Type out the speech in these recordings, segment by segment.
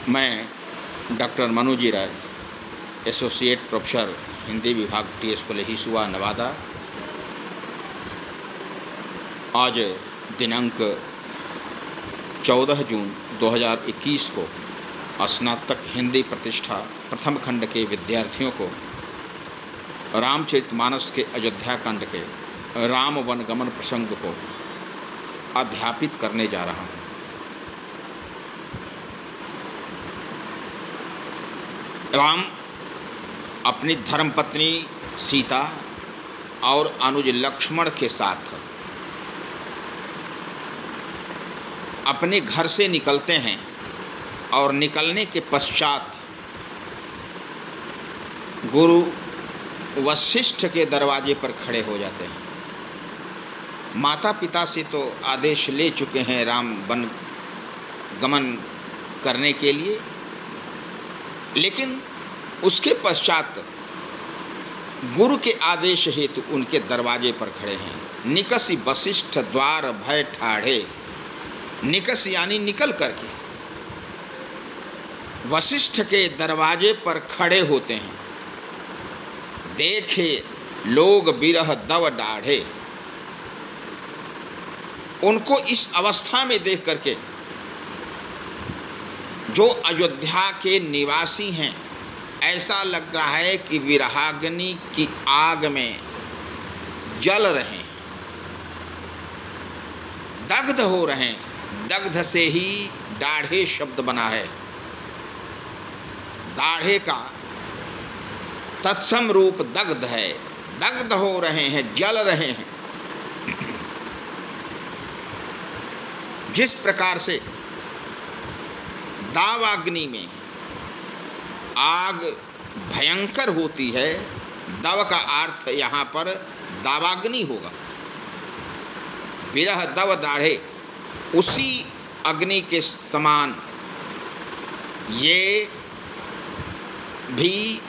मैं डॉक्टर मनोजी राय, associate professor Hindi विभाग TS college Hisua Nawada. आज दिनांक 14 जून 2021 को स्नातक हिंदी प्रतिष्ठा प्रथम खंड के विद्यार्थियों को रामचरितमानस के अयोध्या कांड के राम वन गमन प्रसंग को अध्यापित करने जा रहा हूँ। राम अपनी धर्मपत्नी सीता और अनुज लक्ष्मण के साथ अपने घर से निकलते हैं और निकलने के पश्चात गुरु वशिष्ठ के दरवाजे पर खड़े हो जाते हैं। माता पिता से तो आदेश ले चुके हैं राम वन गमन करने के लिए, लेकिन उसके पश्चात गुरु के आदेश हेतु उनके दरवाजे पर खड़े हैं। निकस वशिष्ठ द्वार भय ठाढ़े, निकस यानी निकल करके वशिष्ठ के दरवाजे पर खड़े होते हैं। देखे लोग बिरह दव डाढ़े, उनको इस अवस्था में देख करके जो अयोध्या के निवासी हैं, ऐसा लग रहा है कि विरहाग्नि की आग में जल रहे हैं, दग्ध हो रहे हैं। दग्ध से ही दाढ़े शब्द बना है। दाढ़े का तत्सम रूप दग्ध है। दग्ध हो रहे हैं, जल रहे हैं। जिस प्रकार से दावाग्नि में आग भयंकर होती है, दव का अर्थ यहाँ पर दावाग्नि होगा। बिरह दव दाढ़े, उसी अग्नि के समान ये भी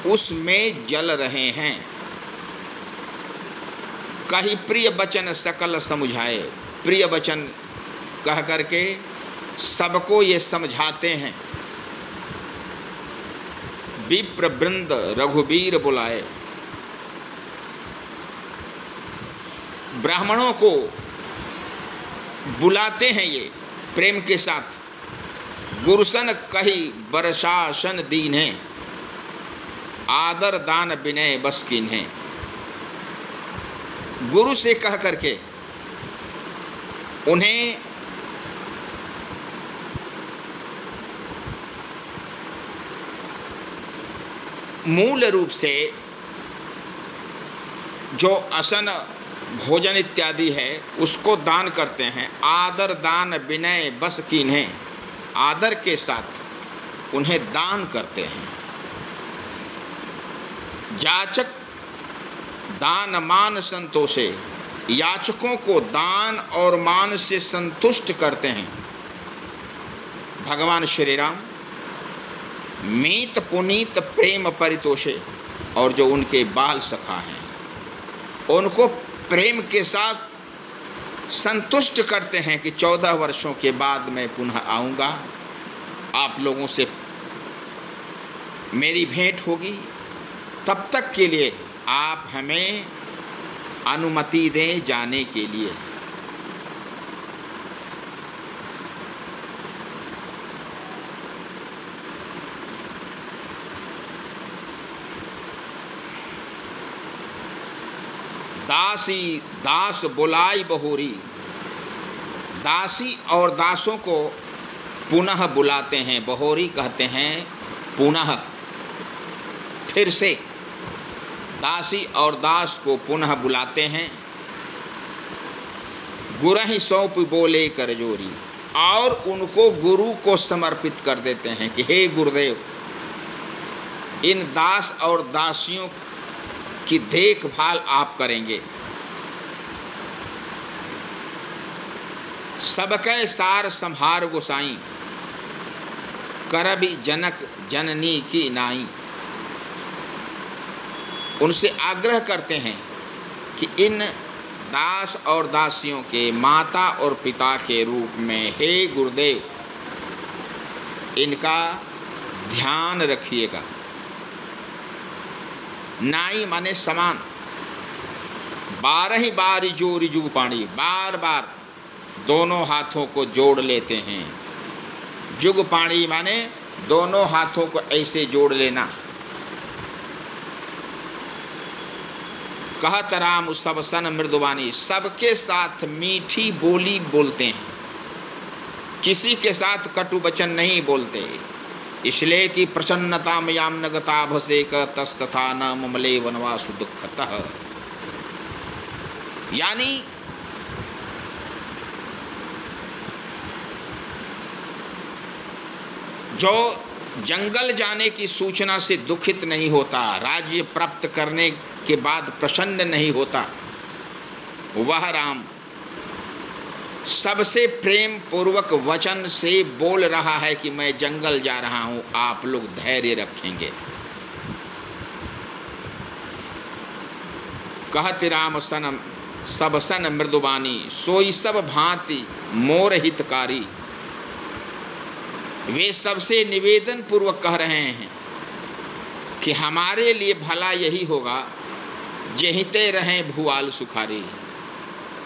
उसमें जल रहे हैं। कहीं प्रिय वचन सकल समझाए, प्रिय वचन कह करके सबको ये समझाते हैं। विप्र वृंद रघुबीर बुलाए, ब्राह्मणों को बुलाते हैं ये प्रेम के साथ। गुरुसन कही बरसासन दीन है, आदर दान विनय बस कीन्हे। गुरु से कह करके उन्हें मूल रूप से जो असन भोजन इत्यादि है उसको दान करते हैं। आदर दान विनय बस कीन्हे, आदर के साथ उन्हें दान करते हैं। याचक दान मान संतोषे, याचकों को दान और मान से संतुष्ट करते हैं। भगवान श्री राम मीत पुनीत प्रेम परितोषे, और जो उनके बाल सखा हैं उनको प्रेम के साथ संतुष्ट करते हैं कि 14 वर्षों के बाद मैं पुनः आऊँगा, आप लोगों से मेरी भेंट होगी। तब तक के लिए आप हमें अनुमति दें जाने के लिए। दासी दास बुलाई बहोरी, दासी और दासों को पुनः बुलाते हैं। बहोरी कहते हैं पुनः, फिर से। दासी और दास को पुनः बुलाते हैं। गुरहि सौंप बोले कर जोरी, और उनको गुरु को समर्पित कर देते हैं कि हे गुरुदेव, इन दास और दासियों की देखभाल आप करेंगे। सबके सार संहार गोसाई, करबी जनक जननी की नाई। उनसे आग्रह करते हैं कि इन दास और दासियों के माता और पिता के रूप में हे गुरुदेव इनका ध्यान रखिएगा। नाई माने समान, 12 बार जो रिजु पाणी, बार बार दोनों हाथों को जोड़ लेते हैं। जुग पाणी माने दोनों हाथों को ऐसे जोड़ लेना। कहत राम सब सन मृदुवानी, सबके साथ मीठी बोली बोलते हैं, किसी के साथ कटु वचन नहीं बोलते। इसलिए कि प्रसन्नता मयाम नगता भसेक तस्तथा न ममले वनवासु दुखतः। यानी जो जंगल जाने की सूचना से दुखित नहीं होता, राज्य प्राप्त करने के बाद प्रसन्न नहीं होता, वह राम सबसे प्रेम पूर्वक वचन से बोल रहा है कि मैं जंगल जा रहा हूं, आप लोग धैर्य रखेंगे। कहते राम सन सब सन मृदुबानी, सोई सब भांति मोर हितकारी। वे सबसे निवेदन पूर्वक कह रहे हैं कि हमारे लिए भला यही होगा जहिते रहें भुआल सुखारी,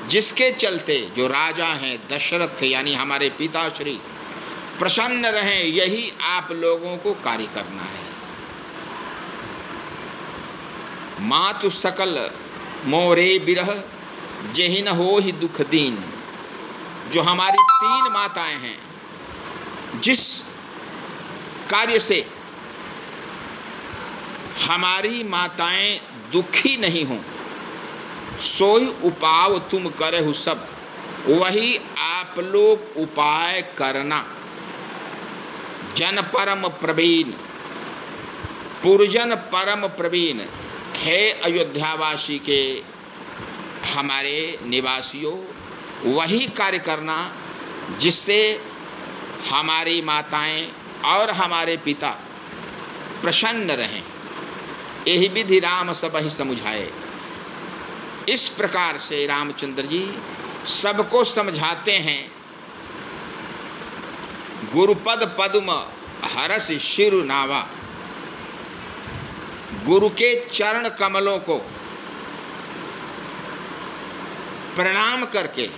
जिसके चलते जो राजा हैं दशरथ यानी हमारे पिताश्री प्रसन्न रहें, यही आप लोगों को कार्य करना है। मातु सकल मोरे बिरह जेहि न हो ही दुख दीन। जो हमारी 3 माताएं हैं, जिस कार्य से हमारी माताएं दुखी नहीं हों, सोई उपाय तुम करे हो सब, वही आप लोग उपाय करना। जन परम प्रवीण, पुरजन परम प्रवीण है अयोध्यावासी के हमारे निवासियों, वही कार्य करना जिससे हमारी माताएं और हमारे पिता प्रसन्न रहें। यही विधि राम सब ही समझाए। इस प्रकार से रामचंद्र जी सबको समझाते हैं। गुरुपद पद्म हरस शिरु नावा, गुरु के चरण कमलों को प्रणाम करके,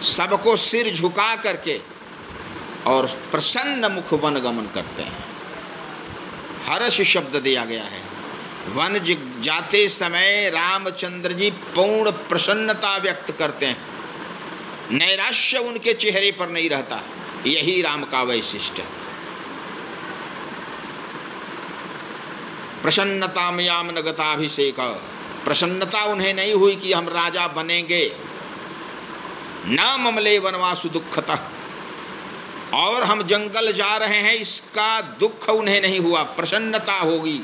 सबको सिर झुका करके और प्रसन्न मुख वन गमन करते हैं। हर्ष शब्द दिया गया है। वन जाते समय रामचंद्र जी पूर्ण प्रसन्नता व्यक्त करते हैं, नैराश्य उनके चेहरे पर नहीं रहता। यही राम का वैशिष्ट है। प्रसन्नता मयाम नगताभिषेक, प्रसन्नता उन्हें नहीं हुई कि हम राजा बनेंगे। न ममले वनवासु दुखतः, और हम जंगल जा रहे हैं इसका दुख उन्हें नहीं हुआ, प्रसन्नता होगी।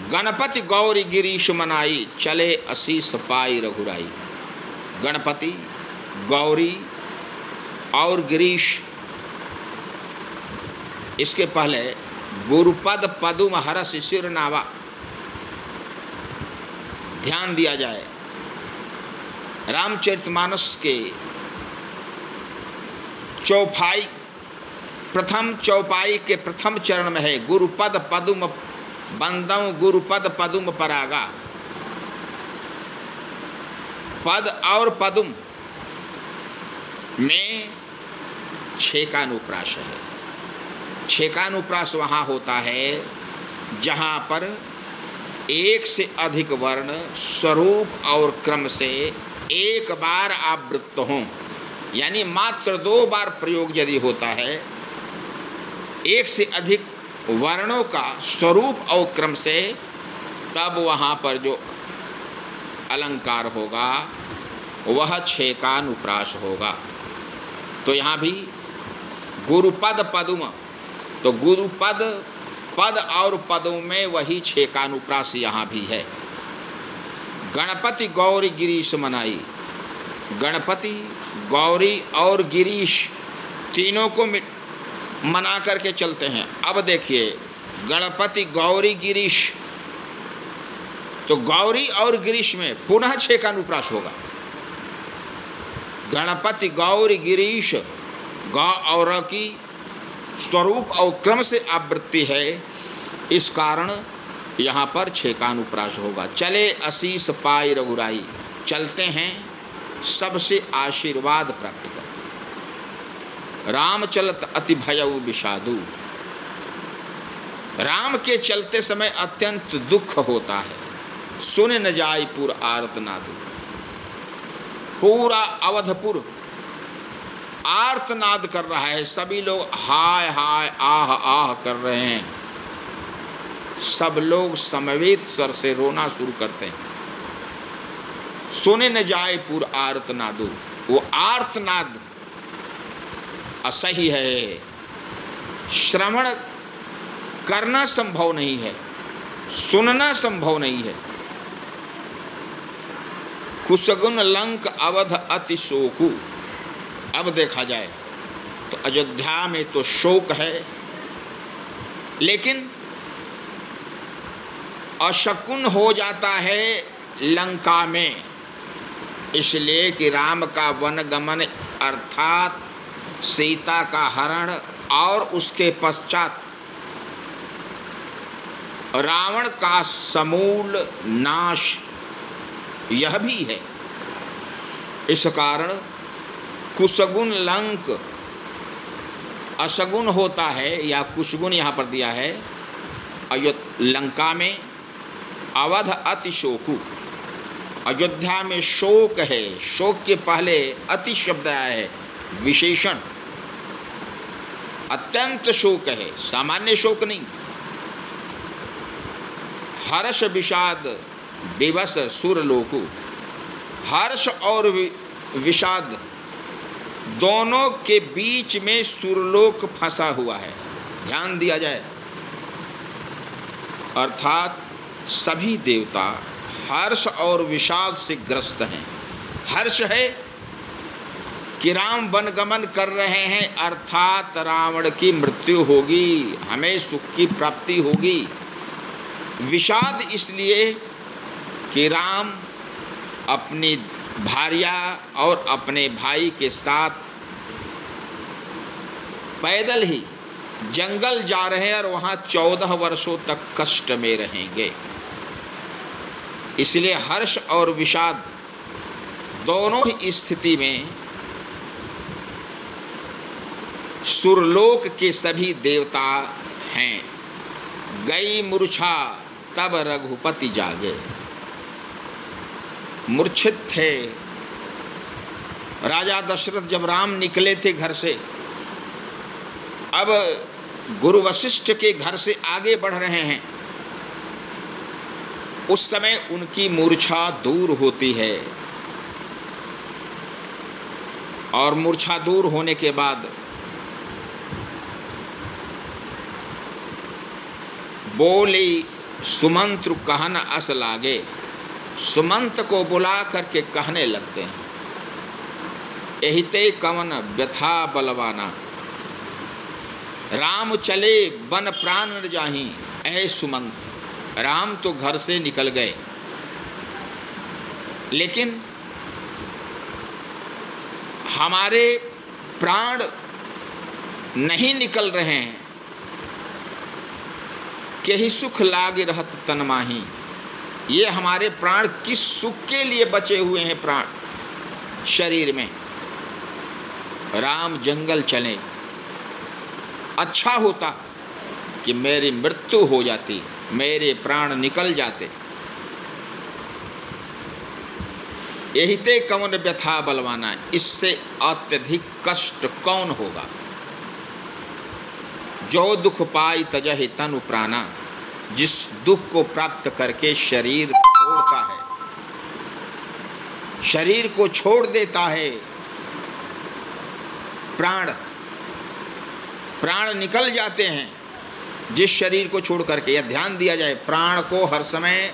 गणपति गौरी गिरीश मनाई, चले असीस पाई रघुराई। गणपति, गौरी और गिरीश, इसके पहले गुरुपद पद्म हरस शिर नावा ध्यान दिया जाए। रामचरितमानस के चौपाई, प्रथम चौपाई के प्रथम चरण में है गुरुपद पद्म बंदौ गुरुपद पद्म परागा। पद और पद्म में छेकानुप्रास है। छेकानुप्रास वहाँ होता है जहाँ पर एक से अधिक वर्ण स्वरूप और क्रम से एक बार आवृत्त हों, यानी मात्र 2 बार प्रयोग यदि होता है, एक से अधिक वर्णों का स्वरूप और क्रम से, तब वहाँ पर जो अलंकार होगा वह छेकानुप्रास होगा। तो यहाँ भी गुरुपद पद्म, तो गुरुपद पद और पदों में वही छेकानुप्रास यहाँ भी है। गणपति गौरी गिरीश मनाई, गणपति गौरी और गिरीश तीनों को मना करके चलते हैं। अब देखिए गणपति गौरी गिरीश, तो गौरी और गिरीश में पुनः छेकानुप्रास होगा। गणपति गौरी गिरीश ग और र की स्वरूप और क्रम से आवृत्ति है, इस कारण यहाँ पर 6 का अनुप्रास होगा। चले आशीष पाई रघुराई, चलते हैं सबसे आशीर्वाद प्राप्त कर। राम चलत अति भयउ विषादु, राम के चलते समय अत्यंत दुख होता है। सुन न जाय पुर आर्तनादु, पूरा अवधपुर आर्तनाद कर रहा है, सभी लोग हाय हाय आह आह कर रहे हैं, सब लोग समवेत स्वर से रोना शुरू करते हैं। सुने न जाए पुर आर्तनादु, वो आर्तनाद असह्य है, श्रवण करना संभव नहीं है, सुनना संभव नहीं है। कुशगुन लंक अवध अति शोकु, अब देखा जाए तो अयोध्या में तो शोक है, लेकिन अशकुन हो जाता है लंका में, इसलिए कि राम का वनगमन अर्थात सीता का हरण और उसके पश्चात रावण का समूल नाश यह भी है। इस कारण कुशगुन लंक अशगुन होता है, या कुशगुन यहाँ पर दिया है लंका में। अवध अति शोकु, अयोध्या में शोक है, शोक के पहले अति शब्द आया है, विशेषण, अत्यंत शोक है, सामान्य शोक नहीं। हर्ष विषाद विवश सुरलोकु, हर्ष और विषाद दोनों के बीच में सुरलोक फंसा हुआ है, ध्यान दिया जाए। अर्थात सभी देवता हर्ष और विषाद से ग्रस्त हैं। हर्ष है कि राम वनगमन कर रहे हैं, अर्थात रावण की मृत्यु होगी, हमें सुख की प्राप्ति होगी। विषाद इसलिए कि राम अपनी भार्या और अपने भाई के साथ पैदल ही जंगल जा रहे हैं और वहाँ 14 वर्षों तक कष्ट में रहेंगे, इसलिए हर्ष और विषाद दोनों ही स्थिति में सुरलोक के सभी देवता हैं। गई मूर्छा तब रघुपति जागे, मूर्छित थे राजा दशरथ जब राम निकले थे घर से, अब गुरु वशिष्ठ के घर से आगे बढ़ रहे हैं, उस समय उनकी मूर्छा दूर होती है। और मूर्छा दूर होने के बाद बोली सुमंत्र कहन अस लागे, सुमंत को बुला करके कहने लगते हैं, एहिते कवन व्यथा बलवाना, राम चले वन प्राण न जाहीं। ऐ सुमंत, राम तो घर से निकल गए, लेकिन हमारे प्राण नहीं निकल रहे हैं। केहि सुख लागे रहत तन माही, ये हमारे प्राण किस सुख के लिए बचे हुए हैं प्राण शरीर में। राम जंगल चले, अच्छा होता कि मेरी मृत्यु हो जाती, मेरे प्राण निकल जाते। यही ते कौन व्यथा बलवाना, इससे अत्यधिक कष्ट कौन होगा। जो दुख पाई तजहि तनु प्राणा, जिस दुख को प्राप्त करके शरीर छोड़ता है, शरीर को छोड़ देता है, प्राण निकल जाते हैं जिस शरीर को छोड़ करके। यह ध्यान दिया जाए, प्राण को हर समय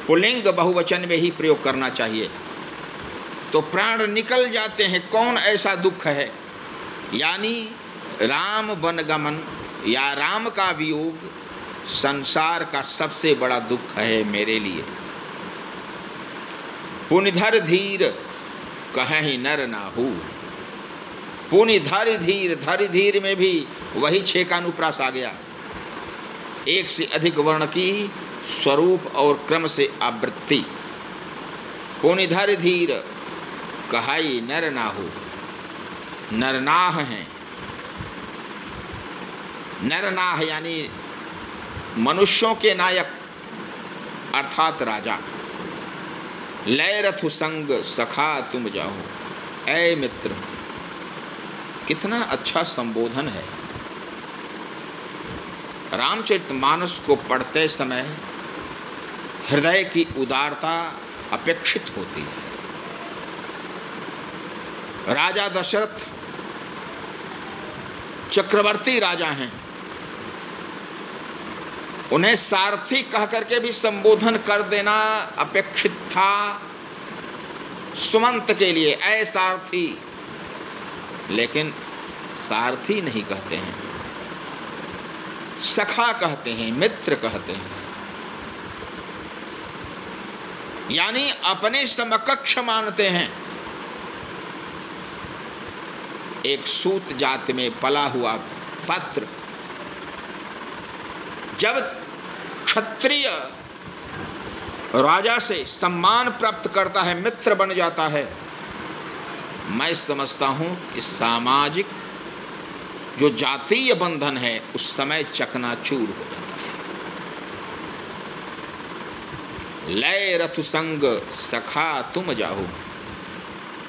पुल्लिंग बहुवचन में ही प्रयोग करना चाहिए। तो प्राण निकल जाते हैं, कौन ऐसा दुख है, यानी राम वनगमन या राम का वियोग संसार का सबसे बड़ा दुख है मेरे लिए। पुनिधर धीर कहीं नर नाहू। पुनि धरि धीर में भी वही 6 का अनुप्रास आ गया। एक से अधिक वर्ण की स्वरूप और क्रम से आवृत्ति। पुनि धरि धीर कहाई नर नाहू, नरनाह हैं। नरनाह यानी मनुष्यों के नायक अर्थात राजा। लय रथु संग सखा तुम जाओ। ऐ मित्र, कितना अच्छा संबोधन है। रामचरितमानस को पढ़ते समय हृदय की उदारता अपेक्षित होती है। राजा दशरथ चक्रवर्ती राजा हैं, उन्हें सारथी कह करके भी संबोधन कर देना अपेक्षित था सुमंत के लिए, ऐ सारथी। लेकिन सारथी नहीं कहते हैं, सखा कहते हैं, मित्र कहते हैं। यानी अपने समकक्ष मानते हैं। एक सूत जाति में पला हुआ पत्र जब क्षत्रिय राजा से सम्मान प्राप्त करता है, मित्र बन जाता है, मैं समझता हूं कि सामाजिक जो जातीय बंधन है उस समय चकनाचूर हो जाता है। लय रथु संग सखा तुम जाहो।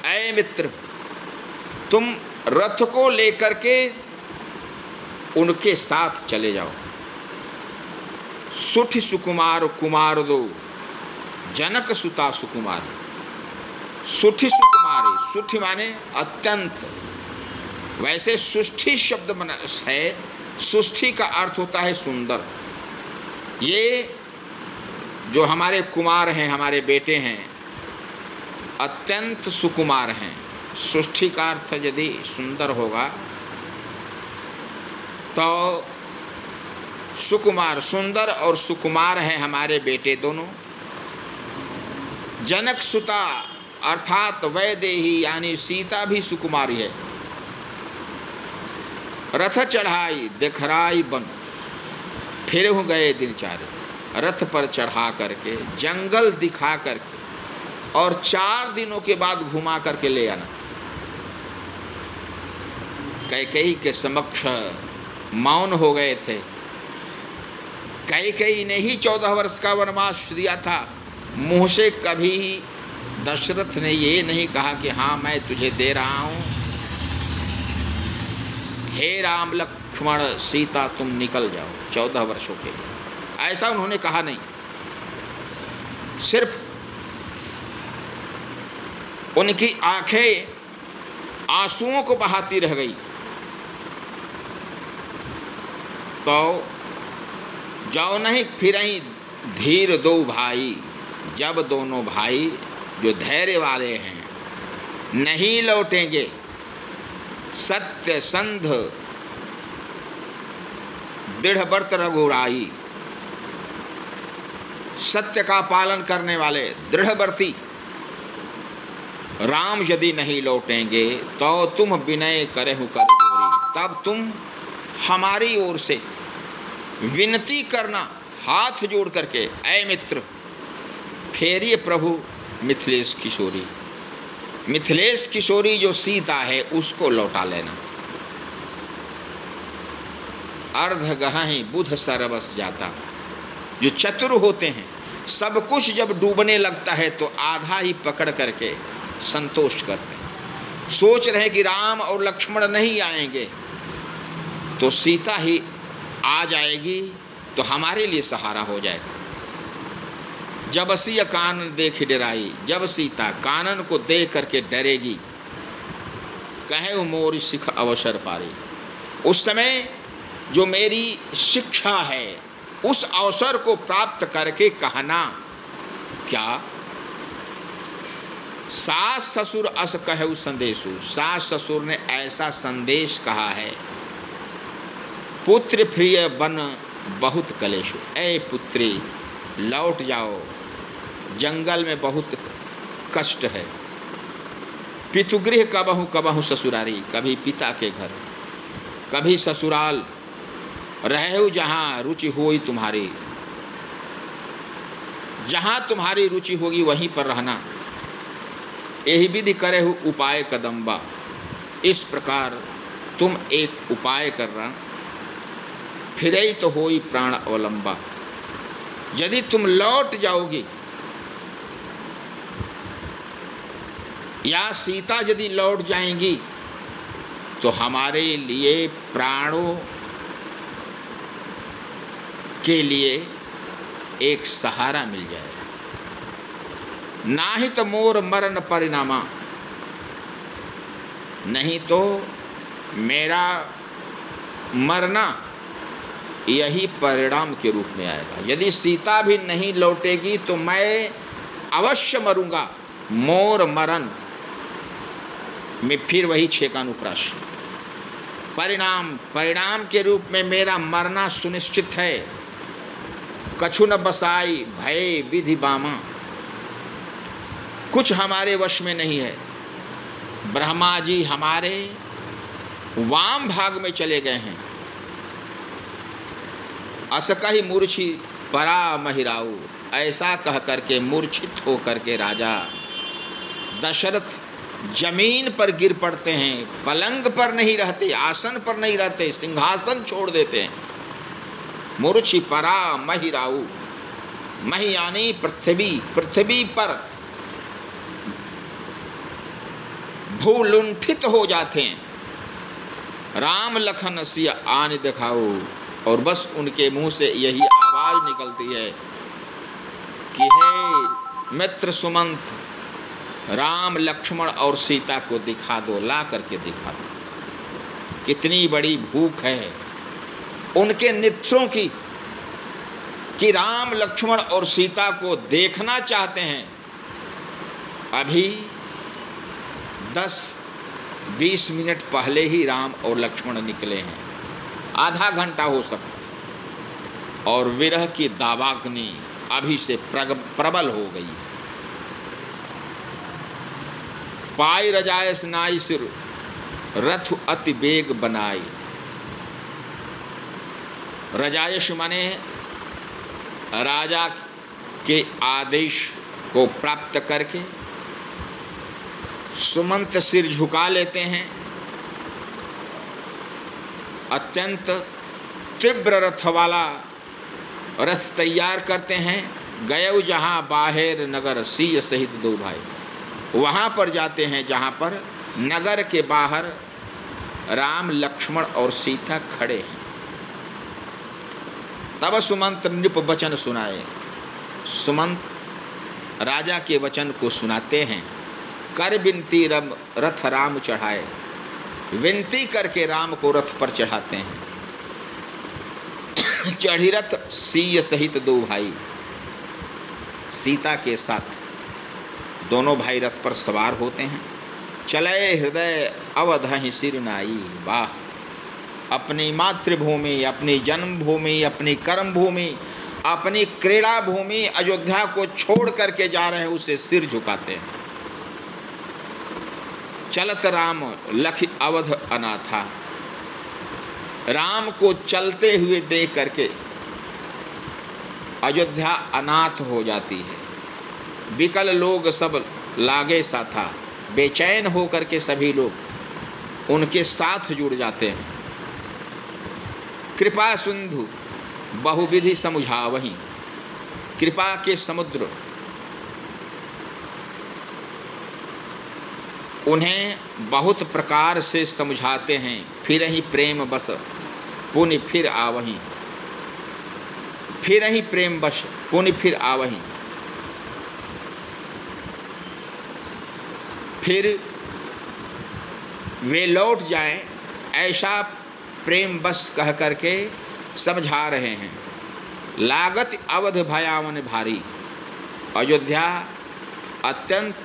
ऐ मित्र, तुम रथ को लेकर के उनके साथ चले जाओ। सुठी सुकुमार कुमार दो, जनक सुता सुकुमार। सुठी सुकुमारी, सुठी माने अत्यंत। वैसे सुष्ठी शब्द है, सुष्ठी का अर्थ होता है सुंदर। ये जो हमारे कुमार हैं, हमारे बेटे हैं, अत्यंत सुकुमार हैं। सुष्ठी का अर्थ यदि सुंदर होगा तो सुकुमार, सुंदर और सुकुमार हैं हमारे बेटे दोनों। जनक सुता अर्थात वैदेही यानी सीता भी सुकुमारी है। रथ चढ़ाई दिखराई बन, फिर हो गए दिन चारे। रथ पर चढ़ा करके जंगल दिखा करके और 4 दिनों के बाद घुमा करके ले आना। कैकेयी के समक्ष मौन हो गए थे। कैकेयी ने ही 14 वर्ष का वनवास दिया था। मुँह से कभी दशरथ ने ये नहीं कहा कि हाँ मैं तुझे दे रहा हूँ, हे राम लक्ष्मण सीता तुम निकल जाओ 14 वर्षों के लिए, ऐसा उन्होंने कहा नहीं। सिर्फ उनकी आंखें आंसुओं को बहाती रह गई। तो जाओ नहीं फिर ही धीर दो भाई। जब दोनों भाई जो धैर्य वाले हैं नहीं लौटेंगे, सत्य संध दृढ़ व्रत रघुराई, सत्य का पालन करने वाले दृढ़व्रती राम यदि नहीं लौटेंगे तो तुम विनय करहु कर जोरी, तब तुम हमारी ओर से विनती करना हाथ जोड़ करके, ऐ मित्र फेरिए प्रभु मिथिलेश किशोरी। मिथिलेश किशोरी जो सीता है उसको लौटा लेना। अर्ध गहाही बुध सरवस जाता। जो चतुर होते हैं, सब कुछ जब डूबने लगता है तो आधा ही पकड़ करके संतोष करते हैं। सोच रहे कि राम और लक्ष्मण नहीं आएंगे तो सीता ही आ जाएगी तो हमारे लिए सहारा हो जाएगा। जब सिय कानन देख डराई, जब सीता कानन को देख करके डरेगी, कहे मोर सिख अवसर पारी, उस समय जो मेरी शिक्षा है उस अवसर को प्राप्त करके कहना क्या। सास ससुर अस कहु संदेशु, सास ससुर ने ऐसा संदेश कहा है। पुत्र प्रिय बन बहुत कलेशु, ऐ पुत्री लौट जाओ, जंगल में बहुत कष्ट है। पितुगृह कबहु कबहु ससुरारी, कभी पिता के घर कभी ससुराल, रहु जहाँ रुचि होई तुम्हारी, जहाँ तुम्हारी रुचि होगी वहीं पर रहना। यही विधि करे हो उपाय कदम्बा, इस प्रकार तुम एक उपाय करना, फिर ही तो होई प्राण अवलंबा। यदि तुम लौट जाओगी या सीता यदि लौट जाएंगी तो हमारे लिए प्राणों के लिए एक सहारा मिल जाएगा। नाहि तो मोर मरण परिणामा, नहीं तो मेरा मरना यही परिणाम के रूप में आएगा। यदि सीता भी नहीं लौटेगी तो मैं अवश्य मरूंगा। मोर मरण में फिर वही छेकानुप्रास, परिणाम के रूप में मेरा मरना सुनिश्चित है। कछु न बसाई भय विधि बामा, कुछ हमारे वश में नहीं है। ब्रह्मा जी हमारे वाम भाग में चले गए हैं। असकहि मूर्छी परा महिराऊ, ऐसा कह करके मूर्छित होकर के राजा दशरथ जमीन पर गिर पड़ते हैं। पलंग पर नहीं रहते, आसन पर नहीं रहते, सिंहासन छोड़ देते हैं। मूर्छी परा महिराऊ, मही यानी पृथ्वी, पृथ्वी पर भूलुंठित हो जाते हैं। राम लखन सिय आन दिखाओ, और बस उनके मुंह से यही आवाज निकलती है कि हे मित्र सुमंत, राम लक्ष्मण और सीता को दिखा दो, ला करके दिखा दो। कितनी बड़ी भूख है उनके नेत्रों की कि राम लक्ष्मण और सीता को देखना चाहते हैं। अभी 10-20 मिनट पहले ही राम और लक्ष्मण निकले हैं, आधा घंटा हो सकता, और विरह की दावाग्नि अभी से प्रबल हो गई है। पाई रजायस नाई सिर रथ अति बेग बनाई। रजायश माने राजा के आदेश को प्राप्त करके सुमंत सिर झुका लेते हैं। अत्यंत तीव्र रथ वाला रथ तैयार करते हैं। गए जहाँ बाहर नगर सिय सहित दो भाई, वहाँ पर जाते हैं जहाँ पर नगर के बाहर राम लक्ष्मण और सीता खड़े हैं। तब सुमंत नृप वचन सुनाए, सुमंत राजा के वचन को सुनाते हैं। कर विनती रथ राम चढ़ाए, विनती करके राम को रथ पर चढ़ाते हैं। चढ़ी रथ सिय सहित दो भाई, सीता के साथ दोनों भाई रथ पर सवार होते हैं। चले हृदय अवधहि सिर नाई, वाह! अपनी मातृभूमि, अपनी जन्मभूमि, अपनी कर्मभूमि, अपनी क्रीड़ा भूमि अयोध्या को छोड़ करके जा रहे हैं, उसे सिर झुकाते हैं। चलत राम लखि अवध अनाथा, राम को चलते हुए देख करके अयोध्या अनाथ हो जाती है। विकल लोग सब लागे सा था, बेचैन हो करके सभी लोग उनके साथ जुड़ जाते हैं। कृपा सिंधु बहुविधि समुझावहि, कृपा के समुद्र उन्हें बहुत प्रकार से समझाते हैं। फिर ही प्रेम बस पुनि फिर आवहीं, फिर ही प्रेम बस पुनि फिर आवहीं, फिर वे लौट जाएं, ऐसा प्रेम बस कह करके समझा रहे हैं। लागत अवध भयावन भारी, अयोध्या अत्यंत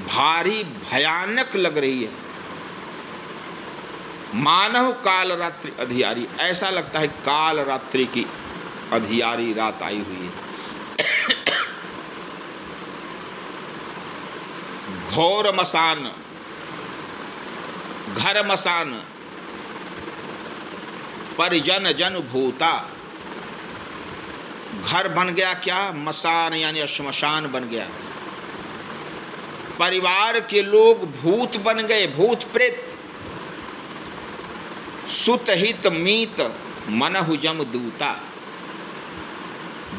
भारी भयानक लग रही है। मानव काल रात्रि अधियारी, ऐसा लगता है काल रात्रि की अधियारी रात आई हुई है। घोर मसान, घर मसान, परिजन जन भूता। घर बन गया क्या? मसान यानी श्मशान बन गया। परिवार के लोग भूत बन गए, भूत प्रेत। सुत हित मीत मनहु जम दूता।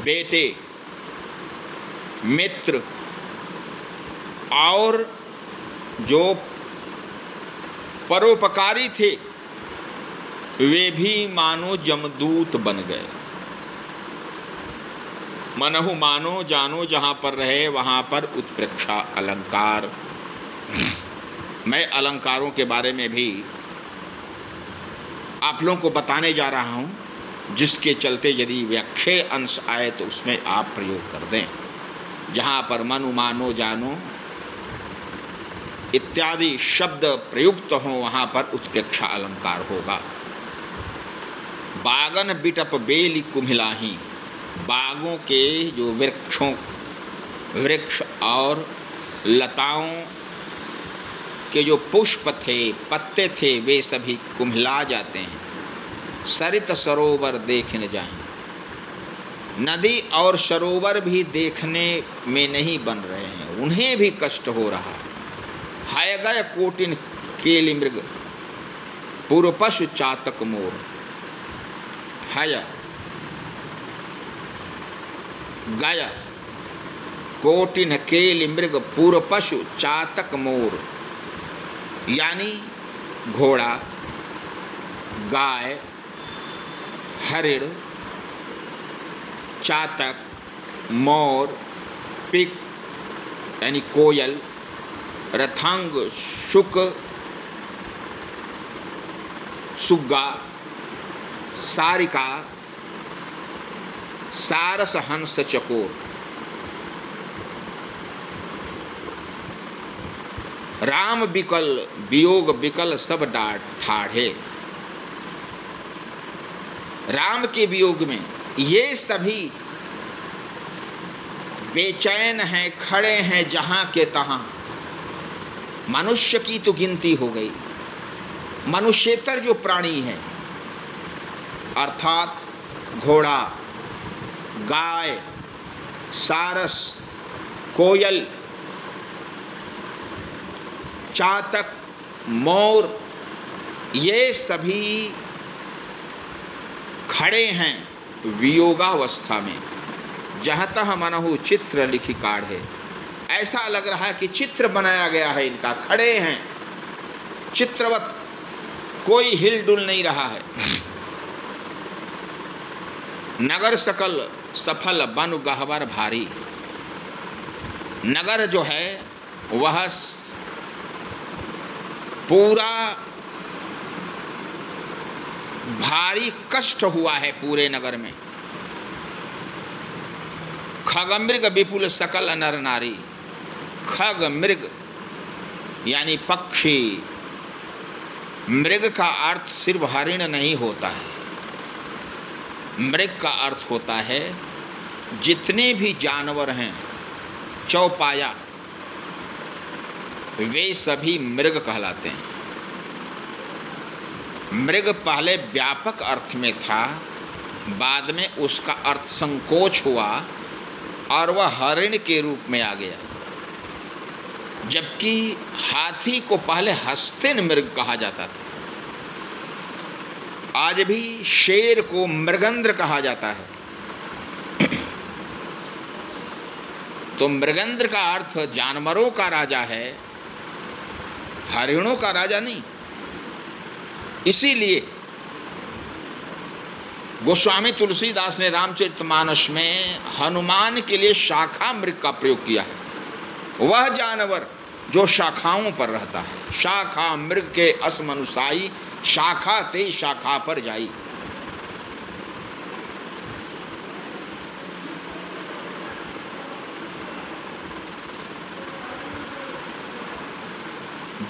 बेटे, मित्र और जो परोपकारी थे वे भी मानो जमदूत बन गए। मनहु मानो जानो, जहाँ पर रहे वहाँ पर उत्प्रेक्षा अलंकार। मैं अलंकारों के बारे में भी आप लोगों को बताने जा रहा हूँ, जिसके चलते यदि व्याख्या अंश आए तो उसमें आप प्रयोग कर दें। जहाँ पर मनु मानो जानो इत्यादि शब्द प्रयुक्त हों वहाँ पर उत्प्रेक्षा अलंकार होगा। बागन बिटप बेली कुम्हिलाही, बागों के जो वृक्ष और लताओं के जो पुष्प थे, पत्ते थे, वे सभी कुम्हिला जाते हैं। सरित सरोवर देखने जाएं, नदी और सरोवर भी देखने में नहीं बन रहे हैं, उन्हें भी कष्ट हो रहा है। हाय गय कोटिन केलि मृग, पूर्व पशु चातक मोर। हय गय कोटिन केलि मृग, पूर्व पशु चातक मोर। यानी घोड़ा, गाय, हरिण, चातक, मोर, पिक यानी कोयल, रथांग, शुक, सुग्गा, सारिका, सारस, हंस, चकोर। राम बिकल वियोग बिकल सब ठाढ़े। राम के वियोग में ये सभी बेचैन हैं, खड़े हैं जहां के तहां। मनुष्य की तो गिनती हो गई। मनुष्येतर जो प्राणी है अर्थात घोड़ा, गाय, सारस, कोयल, चातक, मोर, ये सभी खड़े हैं वियोगावस्था में। जहाँ तह मनहु चित्र लिखी काढ़े, ऐसा लग रहा है कि चित्र बनाया गया है इनका, खड़े हैं चित्रवत, कोई हिलडुल नहीं रहा है। नगर सकल सफल बन गहवर भारी। नगर जो है वह पूरा भारी कष्ट हुआ है पूरे नगर में। खग मृग विपुल सकल नर नारी। खग मृग यानी पक्षी। मृग का अर्थ सिर्फ हरिण नहीं होता है, मृग का अर्थ होता है जितने भी जानवर हैं चौपाया, वे सभी मृग कहलाते हैं। मृग पहले व्यापक अर्थ में था, बाद में उसका अर्थ संकोच हुआ और वह हरिण के रूप में आ गया। जबकि हाथी को पहले हस्तिन मृग कहा जाता था। आज भी शेर को मृगंद्र कहा जाता है। तो मृगंद्र का अर्थ जानवरों का राजा है, हरिणों का राजा नहीं। इसीलिए गोस्वामी तुलसीदास ने रामचरितमानस में हनुमान के लिए शाखा मृग का प्रयोग किया है। वह जानवर जो शाखाओं पर रहता है। शाखा मृग के असमनुसाई, शाखा ते शाखा पर जाई।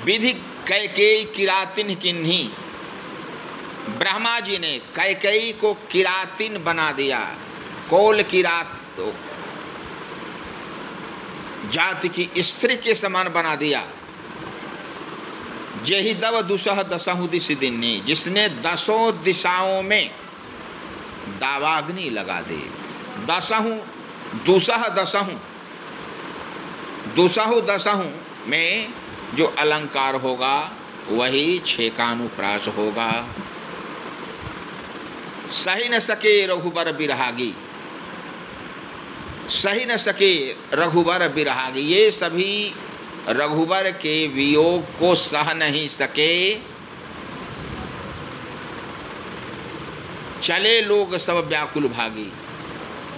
विधि कैकेयी किरातिन किन्ही। ब्रह्मा जी ने कैकेयी को किरातिन बना दिया। कोल किरात जाति की स्त्री के समान बना दिया। जेहि दव दुसह दसहु दिश दिन्नी, जिसने 10 दिशाओं में दावाग्नि लगा दी। दसहु दुसह दसहु, दुसहु दसहु में जो अलंकार होगा वही 6 का अनुप्रास होगा। सही न सके रघुबर बिरहागी, सही न सके रघुबर बिरहागी, ये सभी रघुबर के वियोग को सह नहीं सके। चले लोग सब व्याकुल भागी,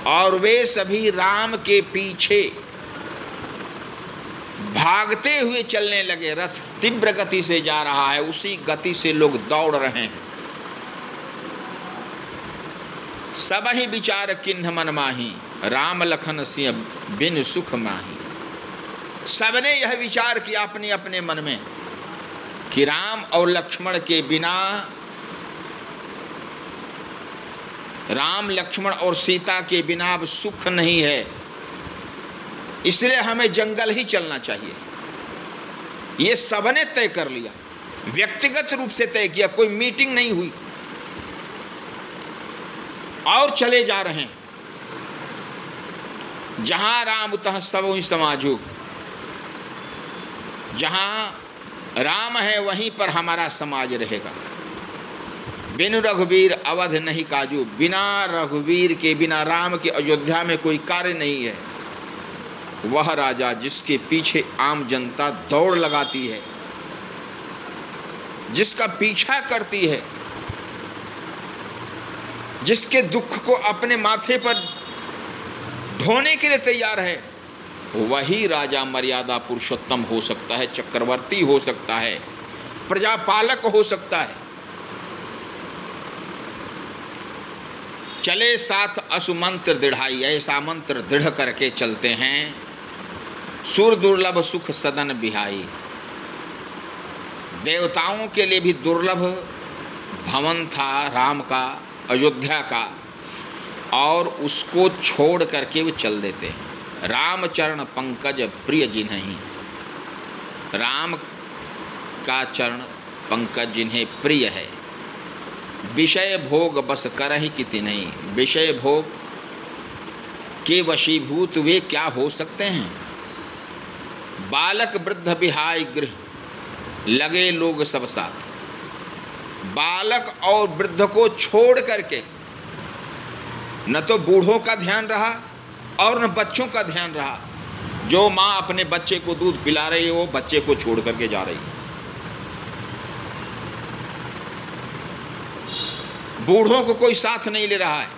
और वे सभी राम के पीछे भागते हुए चलने लगे। रथ तीव्र गति से जा रहा है, उसी गति से लोग दौड़ रहे हैं। सब ही विचार किन्ह मन माही, राम लखन सिंह बिन सुख माही। सबने यह विचार किया अपने अपने मन में कि राम और लक्ष्मण के बिना, राम लक्ष्मण और सीता के बिना अब सुख नहीं है, इसलिए हमें जंगल ही चलना चाहिए। ये सबने तय कर लिया, व्यक्तिगत रूप से तय किया, कोई मीटिंग नहीं हुई, और चले जा रहे हैं। जहां राम उतह सब समाजू, जहां राम है वहीं पर हमारा समाज रहेगा। बिनु रघुवीर अवध नहीं काजू, बिना रघुवीर के, बिना राम के अयोध्या में कोई कार्य नहीं है। वह राजा जिसके पीछे आम जनता दौड़ लगाती है, जिसका पीछा करती है, जिसके दुख को अपने माथे पर ढोने के लिए तैयार है, वही राजा मर्यादा पुरुषोत्तम हो सकता है, चक्रवर्ती हो सकता है, प्रजापालक हो सकता है। चले साथ असुमंत्र दृढ़ाई, ऐसा मंत्र दृढ़ करके चलते हैं। सुर दुर्लभ सुख सदन बिहाई, देवताओं के लिए भी दुर्लभ भवन था राम का, अयोध्या का, और उसको छोड़ करके वो चल देते हैं। राम चरण पंकज प्रिय जिन्हीं, राम का चरण पंकज जिन्हें प्रिय है। विषय भोग बस करहि किति नहीं, विषय भोग के वशीभूत वे क्या हो सकते हैं। बालक वृद्ध बिहाय गृह, लगे लोग सब साथ। बालक और वृद्ध को छोड़ करके न तो बूढ़ों का ध्यान रहा और न बच्चों का ध्यान रहा। जो माँ अपने बच्चे को दूध पिला रही है वो बच्चे को छोड़ करके जा रही है। बूढ़ों को कोई साथ नहीं ले रहा है।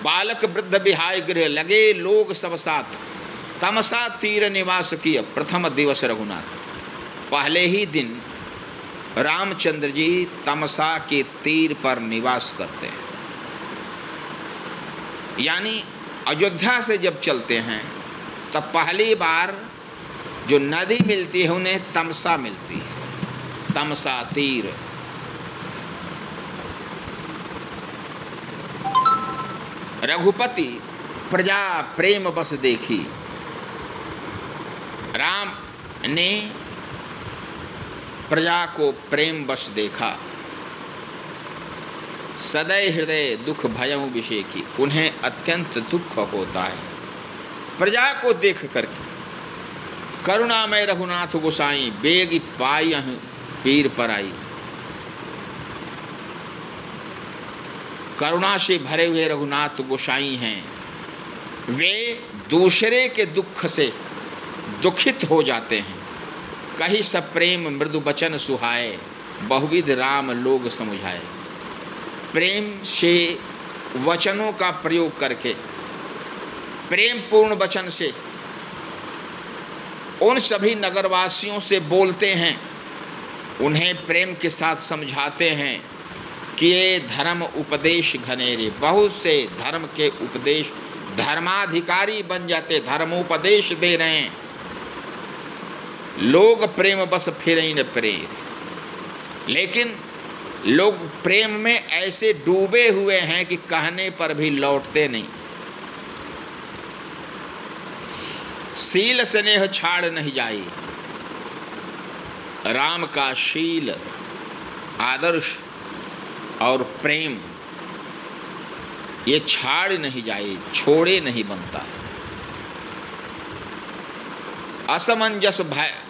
बालक वृद्ध बिहाय गृह, लगे लोग सब साथ। तमसा तीर निवास किया प्रथम दिवस रघुनाथ, पहले ही दिन रामचंद्र जी तमसा के तीर पर निवास करते हैं। यानी अयोध्या से जब चलते हैं तब पहली बार जो नदी मिलती है उन्हें तमसा मिलती है, तमसा तीर। रघुपति प्रजा प्रेम बस देखी, राम ने प्रजा को प्रेम बस देखा। सदै हृदय दुख भयउ विषेखी, उन्हें अत्यंत दुख होता है प्रजा को देख करके। करुणामय रघुनाथ गोसाई, बेग पाई पीर पराई। करुणा से भरे हुए रघुनाथ गोसाई हैं, वे दूसरे के दुख से दुखित हो जाते हैं। कही सब प्रेम मृदु बचन सुहाए, बहुविध राम लोग समुझाए। प्रेम से वचनों का प्रयोग करके, प्रेम पूर्ण वचन से उन सभी नगरवासियों से बोलते हैं, उन्हें प्रेम के साथ समझाते हैं कि ये धर्म उपदेश घनेरे। बहुत से धर्म के उपदेश, धर्माधिकारी बन जाते, धर्मोपदेश दे रहे हैं। लोग प्रेम बस फिरई न प्रेर, लेकिन लोग प्रेम में ऐसे डूबे हुए हैं कि कहने पर भी लौटते नहीं। शील स्नेह छाड़ नहीं जाए, राम का शील, आदर्श और प्रेम ये छाड़ नहीं जाए, छोड़े नहीं बनता। असमंजस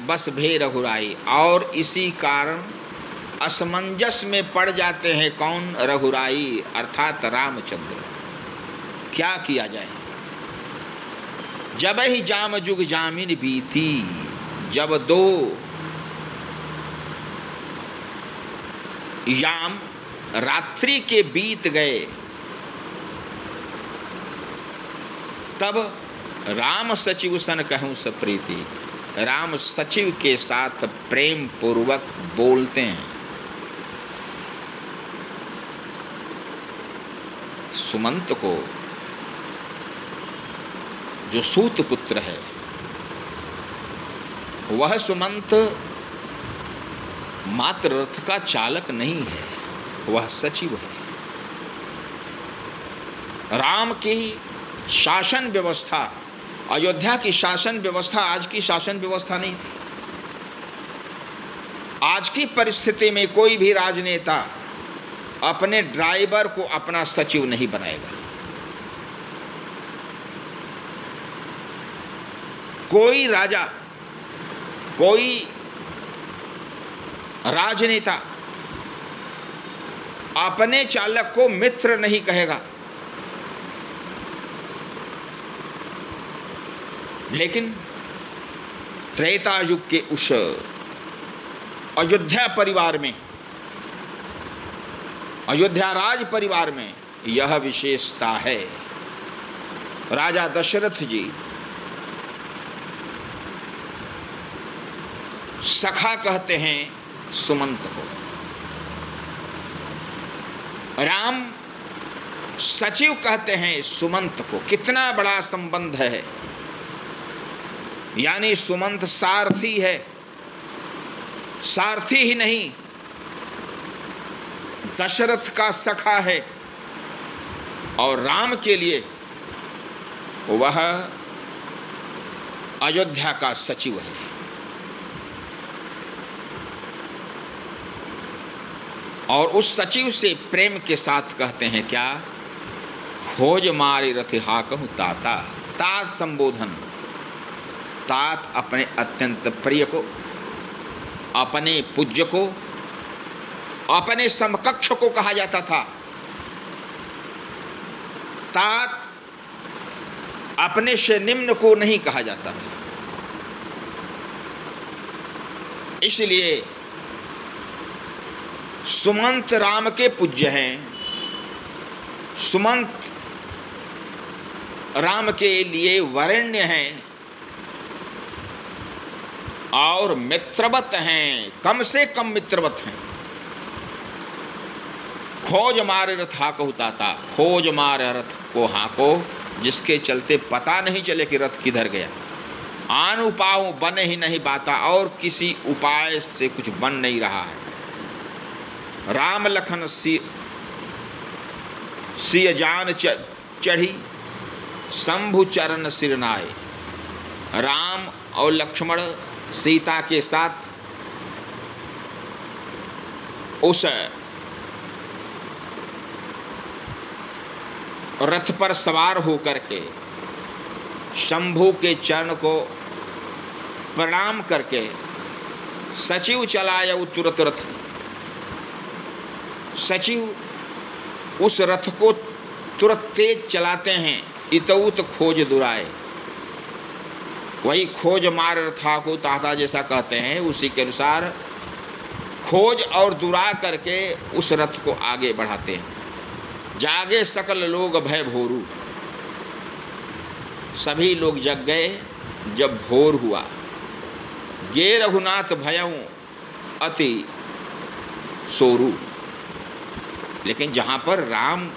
बस भे रघुराई, और इसी कारण असमंजस में पड़ जाते हैं कौन? रघुराई अर्थात रामचंद्र। क्या किया जाए? जब ही जाम जुग जामिन बीती, जब दो याम रात्रि के बीत गए, तब राम सचिव सन कहूँ सप्रीति, राम सचिव के साथ प्रेम पूर्वक बोलते हैं। सुमंत को, जो सूत पुत्र है, वह सुमंत मात्र रथ का चालक नहीं है, वह सचिव है। राम की शासन व्यवस्था, अयोध्या की शासन व्यवस्था आज की शासन व्यवस्था नहीं थी। आज की परिस्थिति में कोई भी राजनेता अपने ड्राइवर को अपना सचिव नहीं बनाएगा। कोई राजा, कोई राजनेता अपने चालक को मित्र नहीं कहेगा। लेकिन त्रेता युग के उस अयोध्या परिवार में, अयोध्या राज परिवार में यह विशेषता है। राजा दशरथ जी सखा कहते हैं सुमंत को, राम सचिव कहते हैं सुमंत को। कितना बड़ा संबंध है! यानी सुमंत सारथी है, सारथी ही नहीं दशरथ का सखा है, और राम के लिए वह अयोध्या का सचिव है। और उस सचिव से प्रेम के साथ कहते हैं क्या? खोज मारे रथ हाकहु ताता। तात संबोधन, तात अपने अत्यंत प्रिय को, अपने पूज्य को, अपने समकक्ष को कहा जाता था। तात अपने से निम्न को नहीं कहा जाता था। इसलिए सुमंत राम के पूज्य हैं, सुमंत राम के लिए वरेण्य हैं और मित्रवत हैं, कम से कम मित्रवत हैं। खोज मारे रथ हाकहु ताता, खोज मारे रथ को हाको, जिसके चलते पता नहीं चले कि रथ किधर गया। आन उपाय बने ही नहीं बाता, और किसी उपाय से कुछ बन नहीं रहा है। राम लखन सिय जान चढ़ी, शंभु चरण सिरनाए। राम और लक्ष्मण सीता के साथ उस रथ पर सवार होकर के शंभु के चरण को प्रणाम करके सचिव चलाया तुरत रथ। सचिव उस रथ को तुरंत तेज चलाते हैं। इतउत खोज दुराए, वही खोज मार रथा को ताता जैसा कहते हैं, उसी के अनुसार खोज और दुरा करके उस रथ को आगे बढ़ाते हैं। जागे सकल लोग भय भोरू, सभी लोग जग गए जब भोर हुआ। गे रघुनाथ भयऊ अति सोरू, लेकिन जहाँ पर राम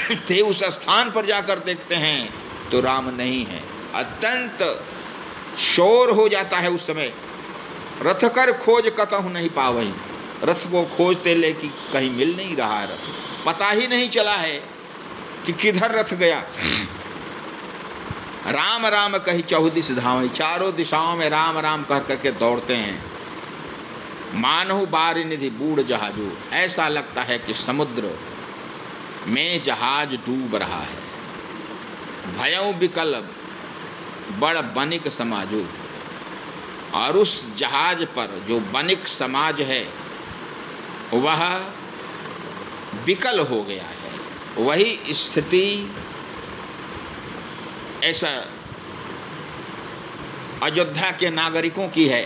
ते उस स्थान पर जाकर देखते हैं तो राम नहीं है। अत्यंत शोर हो जाता है उस समय। रथ कर खोज कतहु नहीं पावहीं, रथ को खोजते लेकिन कहीं मिल नहीं रहा है रथ, पता ही नहीं चला है कि किधर रथ गया। राम राम कही चहुदिस धावै, चारों दिशाओं में राम राम कह करके दौड़ते हैं। मानहु बारि निधि बूढ़ जहाजो, ऐसा लगता है कि समुद्र में जहाज डूब रहा है। भयउ विकल बड़ बनिक समाजो, और उस जहाज पर जो बनिक समाज है वह विकल हो गया है। वही स्थिति ऐसा अयोध्या के नागरिकों की है।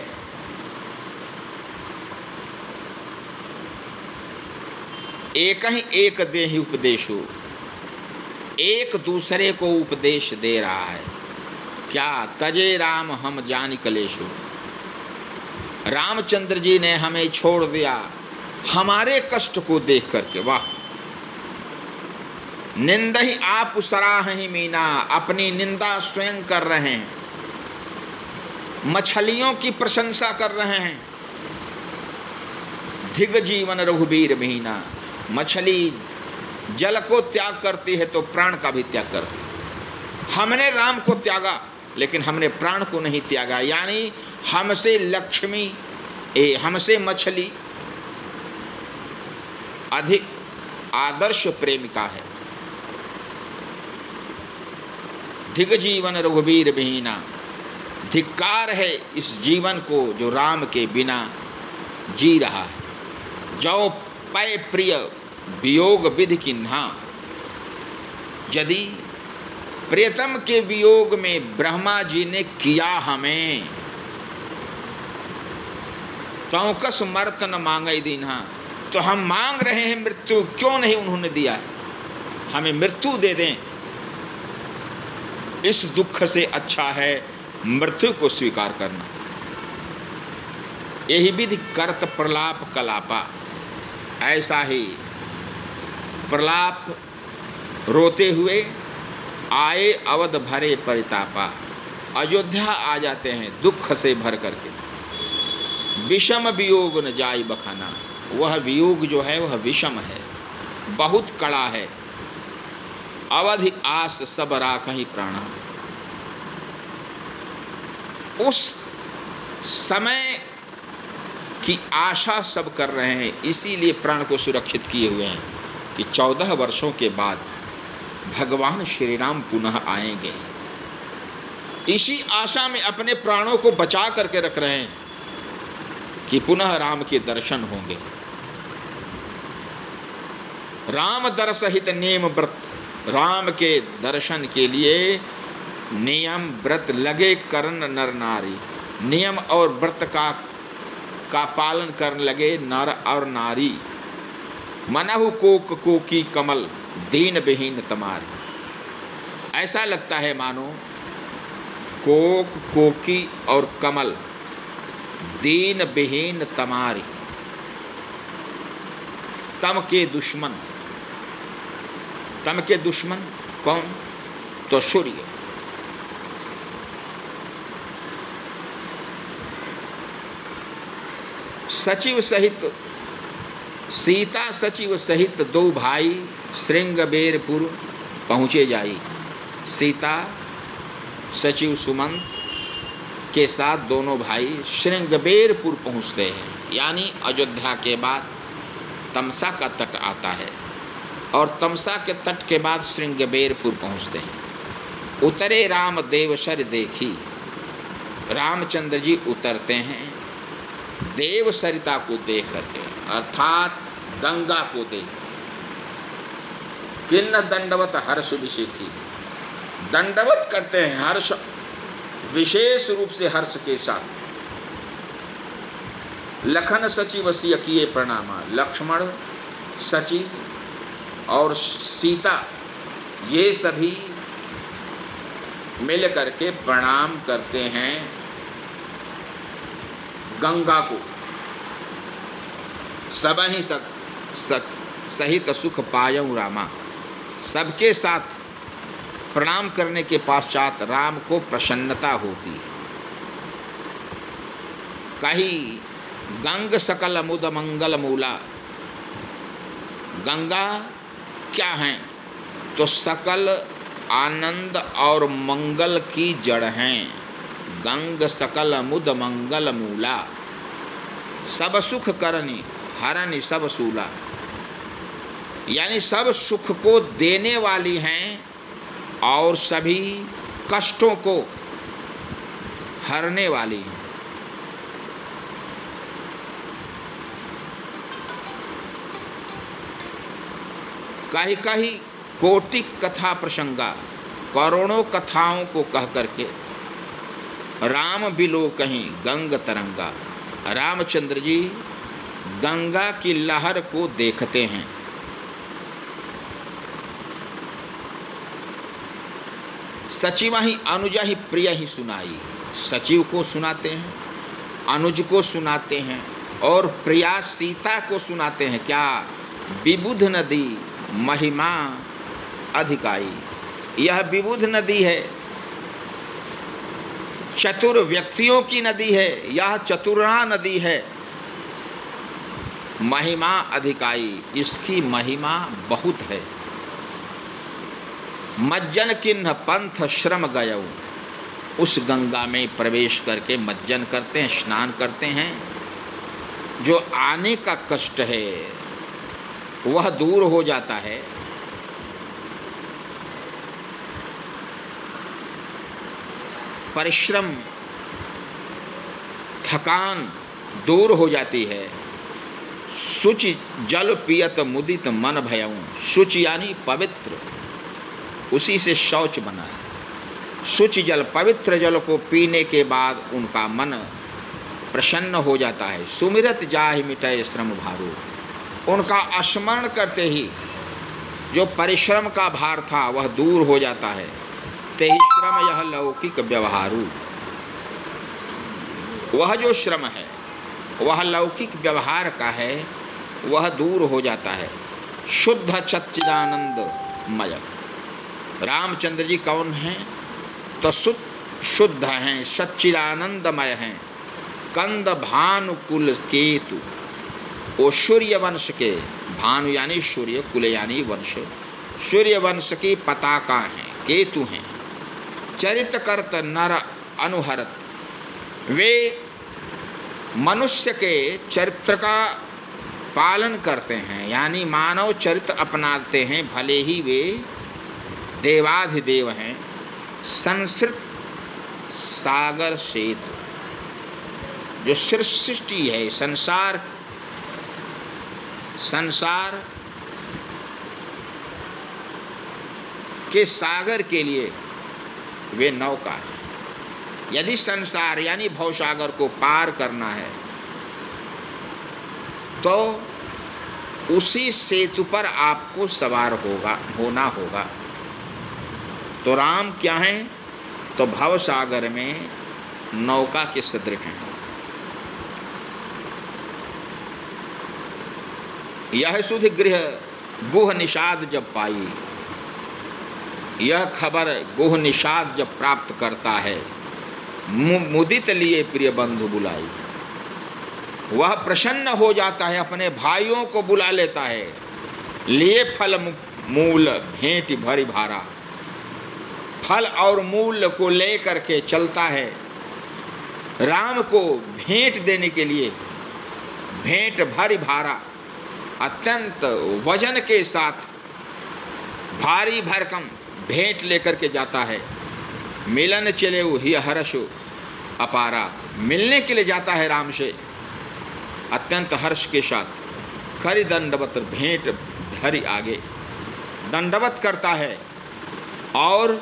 एक ही एक देहि उपदेशो, एक दूसरे को उपदेश दे रहा है। क्या तजे राम हम जानि कलेशो, रामचंद्र जी ने हमें छोड़ दिया हमारे कष्ट को देख करके। वाह! निंदहि आप सराहि मीना, अपनी निंदा स्वयं कर रहे हैं। मछलियों की प्रशंसा कर रहे हैं। धिग जीवन रघुबीर महीना, मछली जल को त्याग करती है तो प्राण का भी त्याग करती है। हमने राम को त्यागा लेकिन हमने प्राण को नहीं त्यागा। यानी हमसे लक्ष्मी, हमसे मछली अधिक आदर्श प्रेमिका है। धिग जीवन रघुबीर विहीना, धिक्कार है इस जीवन को जो राम के बिना जी रहा है। जो पै प्रिय वियोग विधि किन्हा, यदि प्रियतम के वियोग में ब्रह्मा जी ने किया हमें, तौकस मर्त न मांगई दीन्हा, तो हम मांग रहे हैं मृत्यु, क्यों नहीं उन्होंने दिया है? हमें मृत्यु दे दें। इस दुख से अच्छा है मृत्यु को स्वीकार करना। यही विधि करत प्रलाप कलापा, ऐसा ही प्रलाप रोते हुए आए अवध भरे परितापा, अयोध्या आ जाते हैं दुख से भर करके। विषम वियोग न जाई बखाना, वह वियोग जो है वह विषम है, बहुत कड़ा है। अवधि आस सब राखहि प्राणा, उस समय की आशा सब कर रहे हैं, इसीलिए प्राण को सुरक्षित किए हुए हैं कि 14 वर्षों के बाद भगवान श्री राम पुनः आएंगे। इसी आशा में अपने प्राणों को बचा करके रख रहे हैं कि पुनः राम के दर्शन होंगे। राम दर्शहित नियम व्रत, राम के दर्शन के लिए नियम व्रत लगे करन नर नारी, नियम और व्रत का पालन करने लगे नर और नारी। मनहु कोक कोकी कमल, दीन विहीन तमारी, ऐसा लगता है मानो कोक कोकी और कमल दीन विहीन तमारी। तम के दुश्मन, तम के दुश्मन कौन? तो सूर्य। सचिव सहित सीता सचिव सहित दो भाई श्रृंगबेरपुर पहुँचे जाई। सीता सचिव सुमंत के साथ दोनों भाई श्रृंगबेरपुर पहुँचते हैं। यानी अयोध्या के बाद तमसा का तट आता है और तमसा के तट के बाद श्रृंगबेरपुर पहुँचते हैं। उतरे राम देवसर देखी, रामचंद्र जी उतरते हैं देव सरिता को देख करके, अर्थात गंगा को देख। किन्न दंडवत हर्ष विशेखी, दंडवत करते हैं हर्ष, विशेष रूप से हर्ष के साथ। लखन सचिव सिय किए प्रणामा, लक्ष्मण सचिव और सीता ये सभी मिल करके प्रणाम करते हैं गंगा को। सब ही सहित सुख पायऊ रामा, सबके साथ प्रणाम करने के पश्चात राम को प्रसन्नता होती है। कही गंग सकल मुद मंगल मूला, गंगा क्या हैं? तो सकल आनंद और मंगल की जड़ हैं। गंग सकल मुद मंगल मूला, सब सुख करनी हरनि सब सूला, यानी सब सुख को देने वाली हैं और सभी कष्टों को हरने वाली हैं। कहीं कहीं कोटिक कथा प्रसंगा, करोड़ों कथाओं को कह करके राम बिलो कहीं गंग तरंगा, रामचंद्र जी गंगा की लहर को देखते हैं। सचिव ही अनुजा ही प्रिय ही सुनाई, सचिव को सुनाते हैं, अनुज को सुनाते हैं और प्रिया सीता को सुनाते हैं। क्या? विबुध नदी महिमा अधिकाई, यह विबुध नदी है, चतुर व्यक्तियों की नदी है, यह चतुरा नदी है। महिमा अधिकाई, इसकी महिमा बहुत है। मज्जन किन्ह पंथ श्रम गयऊ, उस गंगा में प्रवेश करके मज्जन करते हैं, स्नान करते हैं। जो आने का कष्ट है वह दूर हो जाता है। परिश्रम थकान दूर हो जाती है। शुचि जल पियत मुदित मन भयऊ, शुचि यानी पवित्र, उसी से शौच बना है। शुचि जल, पवित्र जल को पीने के बाद उनका मन प्रसन्न हो जाता है। सुमिरत जाहि मिटय श्रम भारू, उनका स्मरण करते ही जो परिश्रम का भार था वह दूर हो जाता है। तेहि श्रम यह लौकिक व्यवहारू, वह जो श्रम है वह लौकिक व्यवहार का है, वह दूर हो जाता है। शुद्ध सच्चिदानंदमय, रामचंद्र जी कौन हैं? तो शुद्ध हैं, सच्चिदानंदमय हैं। कंद भानुकुल केतु, वो सूर्य वंश के, भानु यानी सूर्य, कुल यानी वंश, सूर्य वंश की पताका हैं, केतु हैं। चरित करत नर अनुहरत, वे मनुष्य के चरित्र का पालन करते हैं, यानी मानव चरित्र अपनाते हैं, भले ही वे देवाधिदेव हैं। संस्कृत सागर सेतु, जो सृष्टि है, संसार के सागर के लिए वे नौका है। यदि संसार यानी भवसागर को पार करना है तो उसी सेतु पर आपको सवार होना होगा। तो राम क्या हैं? तो भवसागर में नौका के सदृश हैं। यह सुध गृह गुह निषाद जब पाई, यह खबर गुह निषाद जब प्राप्त करता है, मुदित लिए प्रिय बंधु बुलाई, वह प्रसन्न हो जाता है, अपने भाइयों को बुला लेता है। लिए फल मूल भेंट भरी भारा, फल और मूल को लेकर के चलता है राम को भेंट देने के लिए। भेंट भरी भारा, अत्यंत वजन के साथ भारी भरकम भेंट लेकर के जाता है। मिलन चले ही हर्षो अपारा, मिलने के लिए जाता है राम से अत्यंत हर्ष के साथ। खरी दंडवत, भेंट धरी आगे, दंडवत करता है और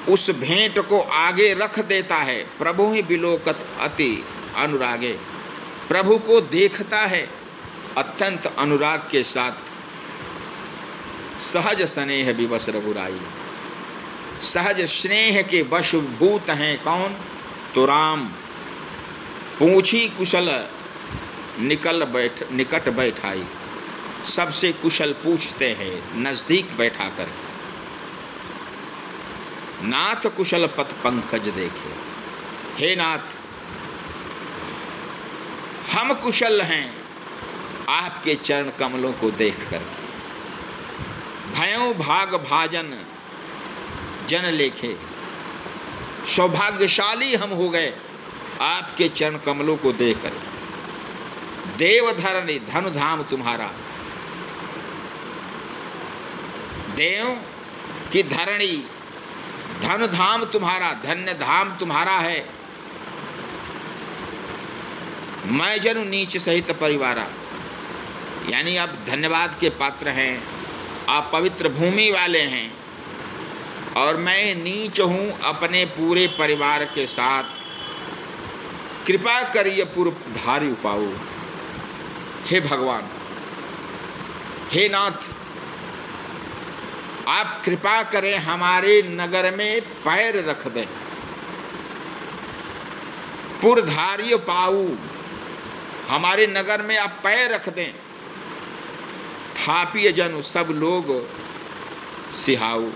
उस भेंट को आगे रख देता है। प्रभु ही बिलोकत अति अनुरागे, प्रभु को देखता है अत्यंत अनुराग के साथ। सहज स्नेह विवश रघुराई, सहज स्नेह के वशभूत हैं कौन? तो राम। पूछी कुशल निकट बैठाई, सबसे कुशल पूछते हैं नज़दीक बैठा कर। नाथ कुशल पथ पंकज देखे। हे नाथ, हम कुशल हैं आपके चरण कमलों को देख करके। भयों भाग भाजन जन लेखे, सौभाग्यशाली हम हो गए आपके चरण कमलों को देख कर। देव धरणी धन धाम तुम्हारा, देव की धरणी धन धाम तुम्हारा, धन्य धाम तुम्हारा है। मैं जनु नीच सहित परिवारा, यानी आप धन्यवाद के पात्र हैं, आप पवित्र भूमि वाले हैं और मैं नीच हूँ अपने पूरे परिवार के साथ। कृपा करिए पूर्वधारी उपाऊ। हे भगवान, हे नाथ, आप कृपा करें हमारे नगर में पैर रख दें। पुरधारी पाऊ, हमारे नगर में आप पैर रख दें। थापीय जन सब लोग सिहाऊ,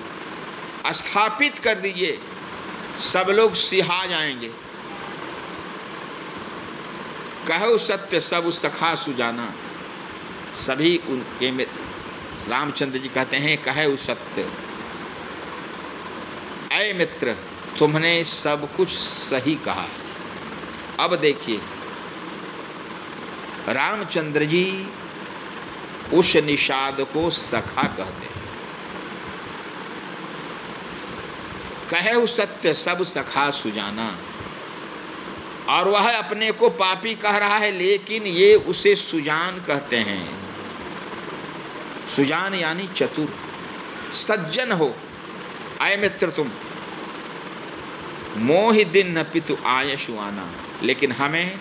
स्थापित कर दीजिए, सब लोग सिहा जाएंगे। कहो सत्य सब सखा सुजाना, सभी उनके में रामचंद्र जी कहते हैं कहे सत्य। ऐ मित्र, तुमने सब कुछ सही कहा है। अब देखिए, रामचंद्र जी उस निषाद को सखा कहते हैं। कहे सत्य सब सखा सुजाना, और वह अपने को पापी कह रहा है, लेकिन ये उसे सुजान कहते हैं। सुजान यानी चतुर, सज्जन हो। आए मित्र तुम, मोहि दिन न पितु आयशु आना, लेकिन हमें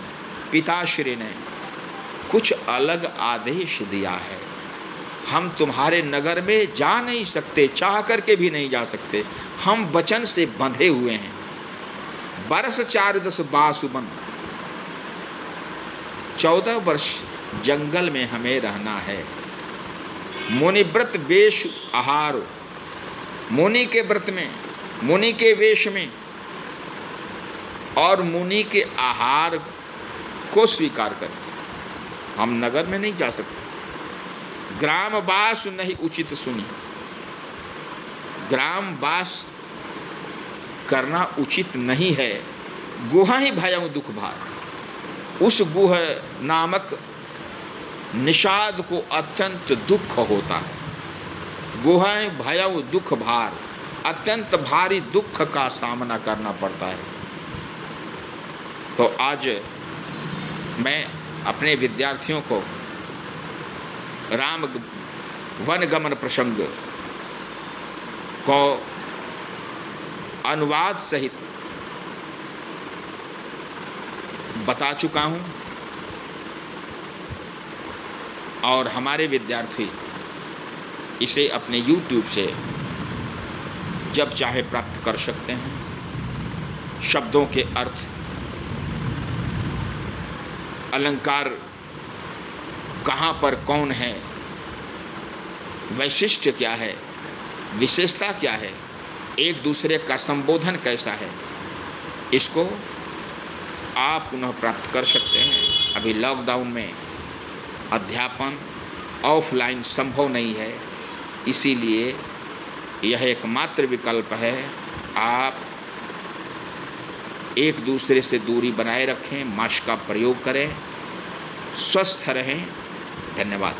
पिताश्री ने कुछ अलग आदेश दिया है। हम तुम्हारे नगर में जा नहीं सकते, चाह करके भी नहीं जा सकते। हम वचन से बंधे हुए हैं। बरस 4 बासुबन, 14 वर्ष जंगल में हमें रहना है। मुनिव्रत वेश आहार, मुनि के व्रत में, मुनि के वेश में और मुनि के आहार को स्वीकार करके हम नगर में नहीं जा सकते। ग्रामवास नहीं उचित सुनी, ग्रामवास करना उचित नहीं है। गुहा ही भयं दुख भार, उस गुह नामक निषाद को अत्यंत दुख होता है। गुहा भयं दुख भार, अत्यंत भारी दुख का सामना करना पड़ता है। तो आज मैं अपने विद्यार्थियों को राम वन गमन प्रसंग को अनुवाद सहित बता चुका हूँ, और हमारे विद्यार्थी इसे अपने YouTube से जब चाहे प्राप्त कर सकते हैं। शब्दों के अर्थ, अलंकार कहाँ पर कौन है, वैशिष्ट्य क्या है, विशेषता क्या है, एक दूसरे का संबोधन कैसा है, इसको आप पुनः प्राप्त कर सकते हैं। अभी लॉकडाउन में अध्यापन ऑफलाइन संभव नहीं है, इसीलिए यह एकमात्र विकल्प है। आप एक दूसरे से दूरी बनाए रखें, मास्क का प्रयोग करें, स्वस्थ रहें। धन्यवाद।